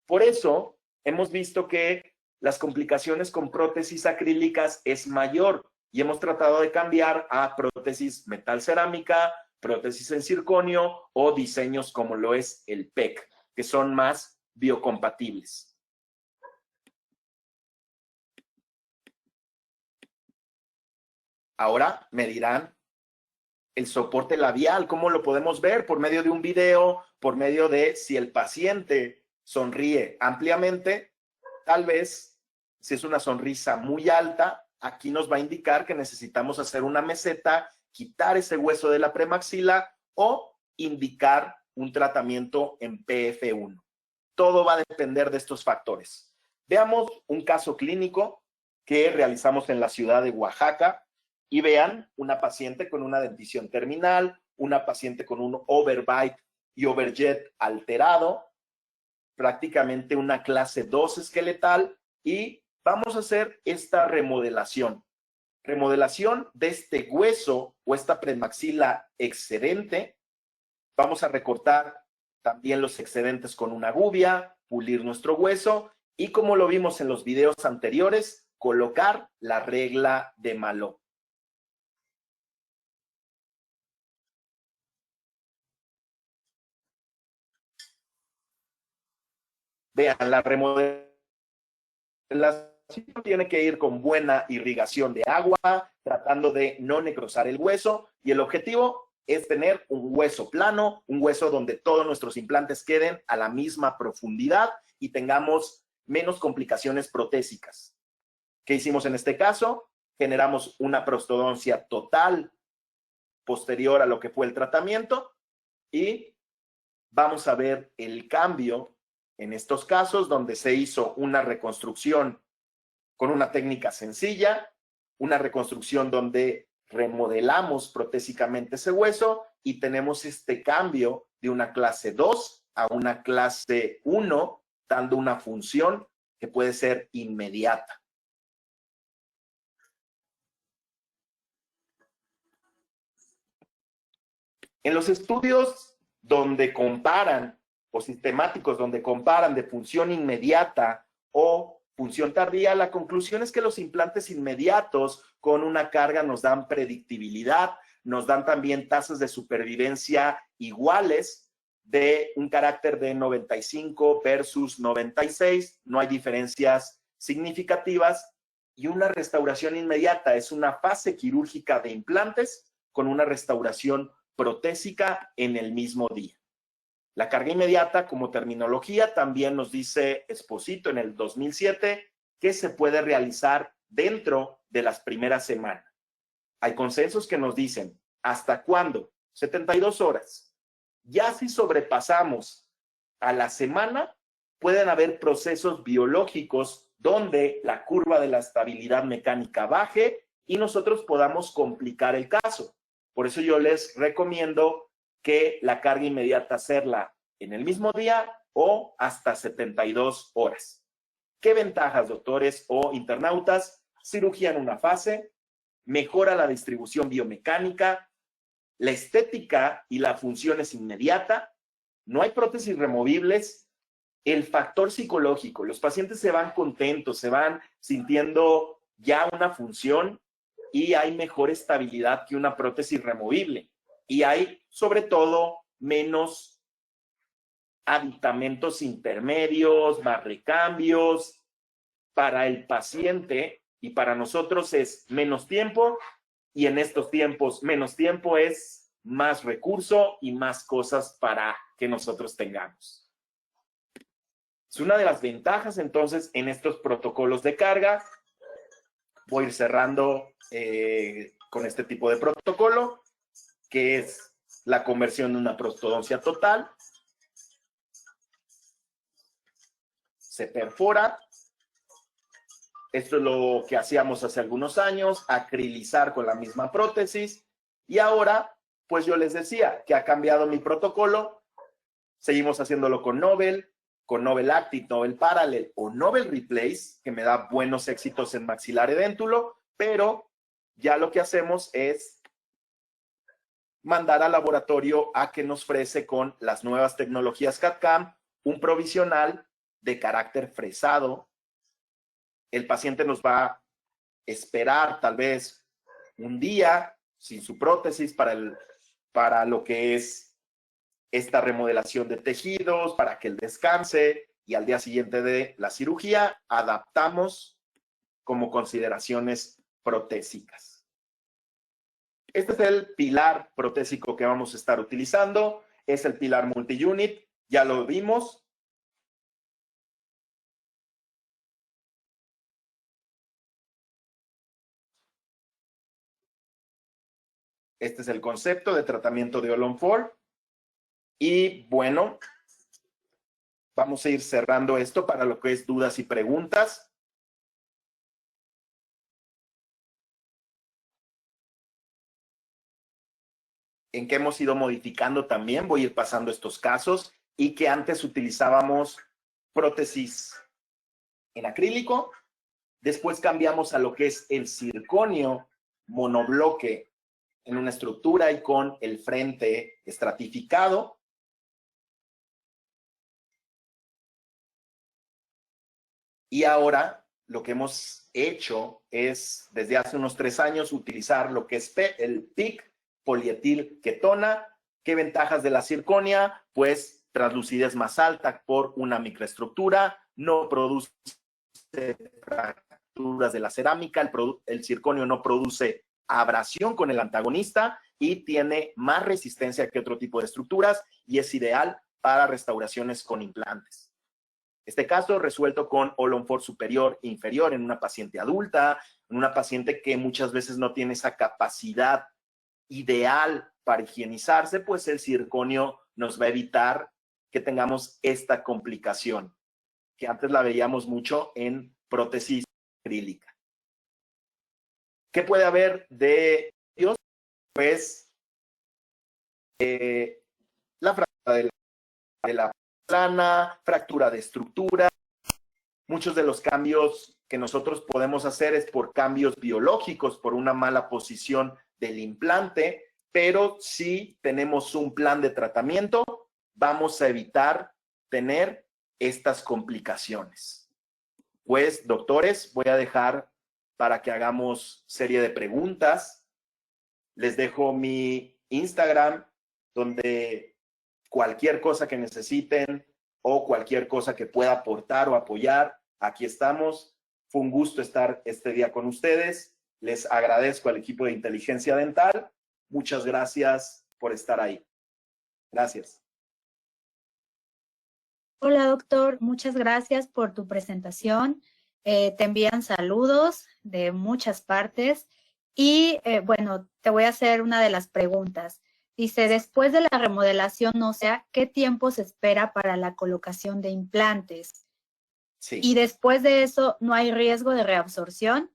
Por eso, hemos visto que las complicaciones con prótesis acrílicas es mayor y hemos tratado de cambiar a prótesis metal cerámica, prótesis en circonio o diseños como lo es el PEC, que son más biocompatibles. Ahora me dirán el soporte labial, ¿cómo lo podemos ver? Por medio de un video, por medio de si el paciente sonríe ampliamente, tal vez si es una sonrisa muy alta, aquí nos va a indicar que necesitamos hacer una meseta, quitar ese hueso de la premaxila o indicar un tratamiento en PF1. Todo va a depender de estos factores. Veamos un caso clínico que realizamos en la ciudad de Oaxaca y vean una paciente con una dentición terminal, una paciente con un overbite y overjet alterado, prácticamente una clase 2 esqueletal, y vamos a hacer esta remodelación. Remodelación de este hueso o esta premaxila excedente. Vamos a recortar también los excedentes con una gubia, pulir nuestro hueso y, como lo vimos en los videos anteriores, colocar la regla de Maló. Vean, la remodelación tiene que ir con buena irrigación de agua, tratando de no necrosar el hueso, y el objetivo es tener un hueso plano, un hueso donde todos nuestros implantes queden a la misma profundidad y tengamos menos complicaciones protésicas. ¿Qué hicimos en este caso? Generamos una prostodoncia total posterior a lo que fue el tratamiento y vamos a ver el cambio en estos casos donde se hizo una reconstrucción con una técnica sencilla, una reconstrucción donde remodelamos protésicamente ese hueso y tenemos este cambio de una clase 2 a una clase 1, dando una función que puede ser inmediata. En los estudios donde comparan, o sistemáticos donde comparan de función inmediata o función tardía, la conclusión es que los implantes inmediatos con una carga nos dan predictibilidad, nos dan también tasas de supervivencia iguales, de un carácter de 95 versus 96, no hay diferencias significativas, y una restauración inmediata es una fase quirúrgica de implantes con una restauración protésica en el mismo día. La carga inmediata, como terminología, también nos dice Esposito en el 2007 que se puede realizar dentro de las primeras semanas. Hay consensos que nos dicen, ¿hasta cuándo? 72 horas. Ya si sobrepasamos a la semana, pueden haber procesos biológicos donde la curva de la estabilidad mecánica baje y nosotros podamos complicar el caso. Por eso yo les recomiendo que la carga inmediata hacerla en el mismo día o hasta 72 horas. ¿Qué ventajas, doctores o internautas? Cirugía en una fase, mejora la distribución biomecánica, la estética y la función es inmediata, no hay prótesis removibles, el factor psicológico, los pacientes se van contentos, se van sintiendo ya una función y hay mejor estabilidad que una prótesis removible. Y hay, sobre todo, menos aditamentos intermedios, más recambios. Para el paciente y para nosotros es menos tiempo, y en estos tiempos, menos tiempo es más recurso y más cosas para que nosotros tengamos. Es una de las ventajas, entonces, en estos protocolos de carga. Voy a ir cerrando con este tipo de protocolo, que es la conversión de una prostodoncia total. Se perfora. Esto es lo que hacíamos hace algunos años, acrilizar con la misma prótesis. Y ahora, pues yo les decía que ha cambiado mi protocolo. Seguimos haciéndolo con Nobel Active, Nobel Parallel o Nobel Replace, que me da buenos éxitos en maxilar edéntulo, pero ya lo que hacemos es mandar al laboratorio a que nos frese con las nuevas tecnologías CAD/CAM un provisional de carácter fresado. El paciente nos va a esperar tal vez un día sin su prótesis para lo que es esta remodelación de tejidos, para que él descanse, y al día siguiente de la cirugía adaptamos como consideraciones protésicas. Este es el pilar protésico que vamos a estar utilizando, es el pilar multi-unit, ya lo vimos. Este es el concepto de tratamiento de All-on-4. Y bueno, vamos a ir cerrando esto para lo que es dudas y preguntas. en que hemos ido modificando también, voy a ir pasando estos casos, y que antes utilizábamos prótesis en acrílico, después cambiamos a lo que es el circonio monobloque en una estructura y con el frente estratificado. Y ahora lo que hemos hecho es, desde hace unos 3 años, utilizar lo que es el PIC, polietilketona. ¿Qué ventajas de la circonia? Pues translucidez más alta por una microestructura, no produce fracturas de la cerámica, el circonio no produce abrasión con el antagonista y tiene más resistencia que otro tipo de estructuras y es ideal para restauraciones con implantes. Este caso resuelto con All-on-4 superior e inferior en una paciente adulta, en una paciente que muchas veces no tiene esa capacidad ideal para higienizarse, pues el circonio nos va a evitar que tengamos esta complicación, que antes la veíamos mucho en prótesis acrílica. ¿Qué puede haber de ellos? Pues la fractura de la plana, fractura de estructura. Muchos de los cambios que nosotros podemos hacer es por cambios biológicos, por una mala posición del implante, pero si tenemos un plan de tratamiento, vamos a evitar tener estas complicaciones. Pues, doctores, voy a dejar para que hagamos serie de preguntas. Les dejo mi Instagram, donde cualquier cosa que necesiten o cualquier cosa que pueda aportar o apoyar, aquí estamos. Fue un gusto estar este día con ustedes. Les agradezco al equipo de Inteligencia Dental. Muchas gracias por estar ahí. Gracias. Hola, doctor. Muchas gracias por tu presentación. Te envían saludos de muchas partes. Y bueno, te voy a hacer una de las preguntas. Dice, después de la remodelación ósea, ¿qué tiempo se espera para la colocación de implantes? Sí. Y después de eso, ¿no hay riesgo de reabsorción?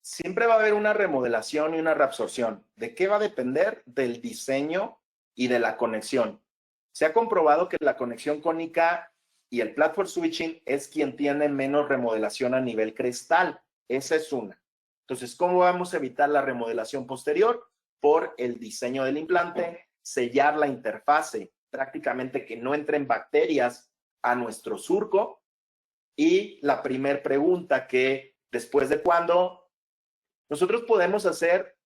Siempre va a haber una remodelación y una reabsorción. ¿De qué va a depender? Del diseño y de la conexión. Se ha comprobado que la conexión cónica y el platform switching es quien tiene menos remodelación a nivel crestal. Esa es una. Entonces, ¿cómo vamos a evitar la remodelación posterior? Por el diseño del implante, sellar la interfase, prácticamente que no entren bacterias a nuestro surco. Y la primer pregunta que, ¿después de cuándo? Nosotros podemos hacer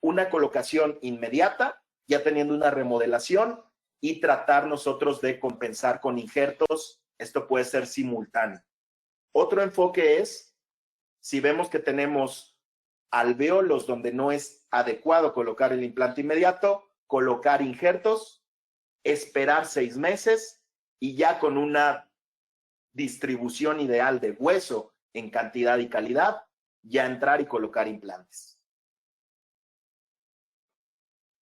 una colocación inmediata, ya teniendo una remodelación, y tratar nosotros de compensar con injertos. Esto puede ser simultáneo. Otro enfoque es, si vemos que tenemos alvéolos donde no es adecuado colocar el implante inmediato, colocar injertos, esperar 6 meses y ya con una distribución ideal de hueso en cantidad y calidad, ya entrar y colocar implantes.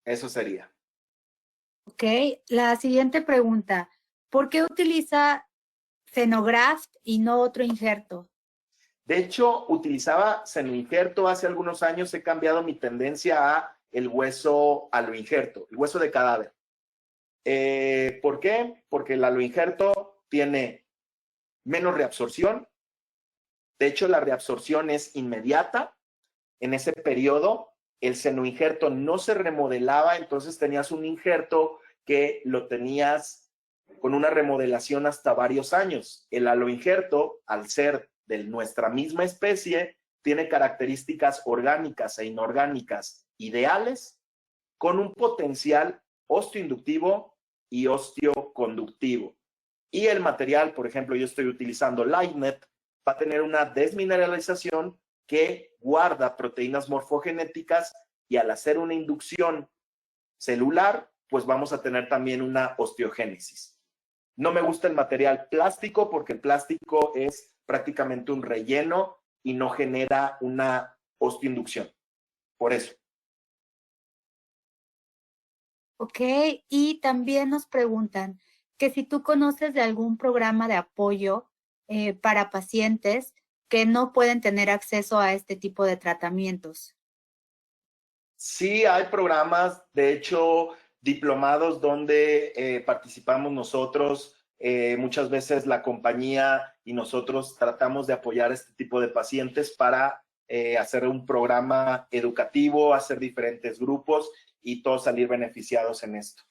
Eso sería. Ok, la siguiente pregunta. ¿Por qué utiliza Xenograft y no otro injerto? De hecho, utilizaba senoinjerto hace algunos años. He cambiado mi tendencia a el hueso aloinjerto, el hueso de cadáver. ¿Por qué? Porque el aloinjerto tiene menos reabsorción. De hecho, la reabsorción es inmediata. En ese periodo, el senoinjerto no se remodelaba, entonces tenías un injerto que lo tenías con una remodelación hasta varios años. El aloinjerto, al ser de nuestra misma especie, tiene características orgánicas e inorgánicas ideales, con un potencial osteoinductivo y osteoconductivo. Y el material, por ejemplo, yo estoy utilizando LightNet, va a tener una desmineralización que guarda proteínas morfogenéticas y al hacer una inducción celular, pues vamos a tener también una osteogénesis. No me gusta el material plástico porque el plástico es prácticamente un relleno y no genera una osteoinducción. Por eso. Ok, y también nos preguntan que si tú conoces de algún programa de apoyo para pacientes que no pueden tener acceso a este tipo de tratamientos. Sí, hay programas, de hecho, diplomados donde participamos nosotros. Muchas veces la compañía y nosotros tratamos de apoyar a este tipo de pacientes para hacer un programa educativo, hacer diferentes grupos y todos salir beneficiados en esto.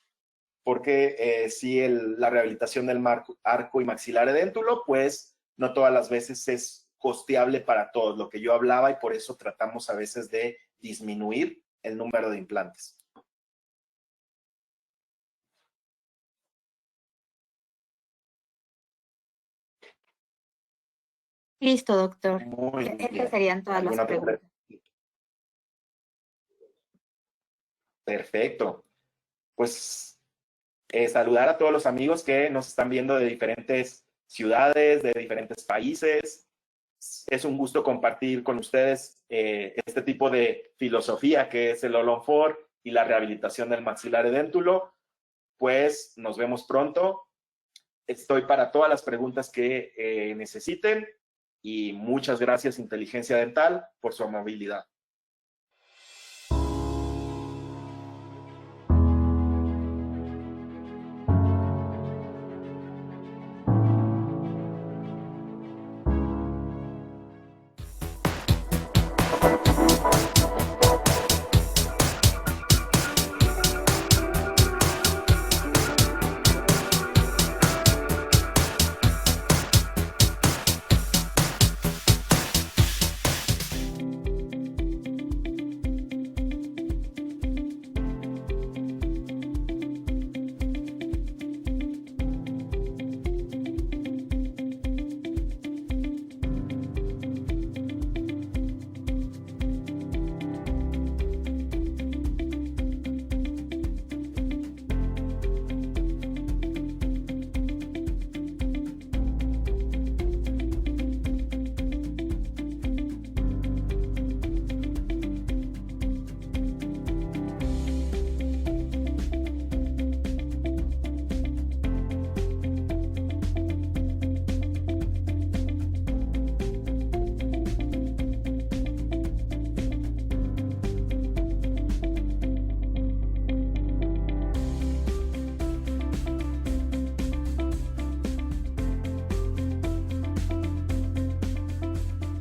Porque sí, la rehabilitación del arco y maxilar edéntulo, pues no todas las veces es costeable para todos, lo que yo hablaba, y por eso tratamos a veces de disminuir el número de implantes. Listo, doctor. Muy Estas bien. serían todas las ¿Alguna otra preguntas. pregunta? Perfecto. Pues saludar a todos los amigos que nos están viendo de diferentes ciudades, de diferentes países. Es un gusto compartir con ustedes este tipo de filosofía que es el All on 4 y la rehabilitación del maxilar edéntulo. Pues nos vemos pronto. Estoy para todas las preguntas que necesiten y muchas gracias, Inteligencia Dental, por su amabilidad.